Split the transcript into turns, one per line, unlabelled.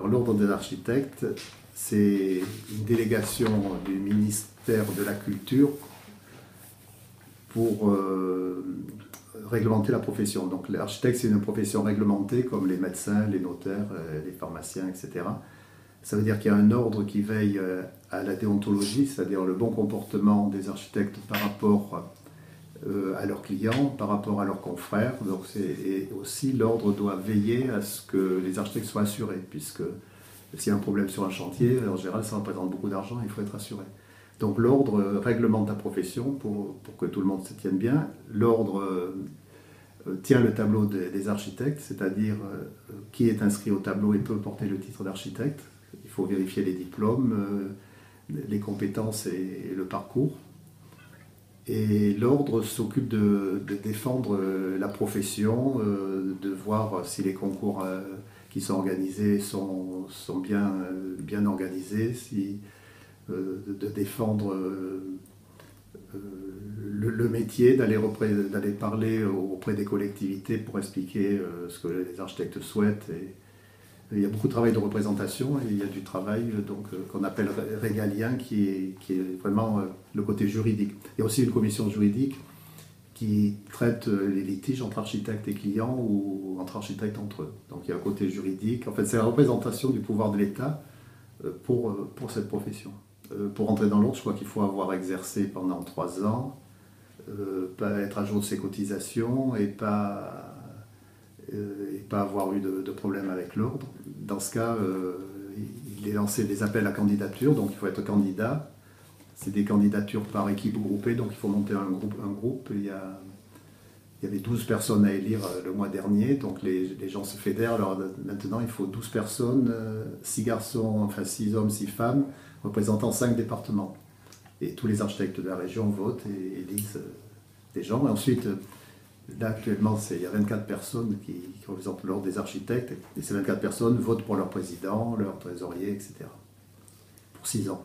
L'Ordre des architectes, c'est une délégation du ministère de la Culture pour réglementer la profession. Donc l'architecte, c'est une profession réglementée comme les médecins, les notaires, les pharmaciens, etc. Ça veut dire qu'il y a un ordre qui veille à la déontologie, c'est-à-dire le bon comportement des architectes par rapport à leurs clients, par rapport à leurs confrères. Donc et aussi, l'ordre doit veiller à ce que les architectes soient assurés, puisque s'il y a un problème sur un chantier, en général, ça représente beaucoup d'argent, il faut être assuré. Donc l'ordre réglemente la profession pour que tout le monde se tienne bien. L'ordre tient le tableau des architectes, c'est-à-dire qui est inscrit au tableau et peut porter le titre d'architecte. Il faut vérifier les diplômes, les compétences et le parcours. Et l'ordre s'occupe de défendre la profession, de voir si les concours qui sont organisés sont bien organisés, de défendre le métier, d'aller parler auprès des collectivités pour expliquer ce que les architectes souhaitent. Et il y a beaucoup de travail de représentation et il y a du travail qu'on appelle régalien qui est vraiment le côté juridique. Il y a aussi une commission juridique qui traite les litiges entre architectes et clients ou entre architectes entre eux. Donc il y a un côté juridique. En fait, c'est la représentation du pouvoir de l'État pour cette profession. Pour entrer dans l'ordre, je crois qu'il faut avoir exercé pendant 3 ans, pas être à jour de ses cotisations et pas avoir eu de problème avec l'ordre. Dans ce cas, il est lancé des appels à candidature, donc il faut être candidat. C'est des candidatures par équipe groupée, donc il faut monter un groupe. Il y avait 12 personnes à élire le mois dernier, donc les gens se fédèrent. Alors maintenant, il faut 12 personnes, 6 garçons, enfin 6 hommes, 6 femmes, représentant 5 départements. Et tous les architectes de la région votent et élisent des gens. Et ensuite, là actuellement, il y a 24 personnes qui représentent l'ordre des architectes. Et ces 24 personnes votent pour leur président, leur trésorier, etc. Pour 6 ans.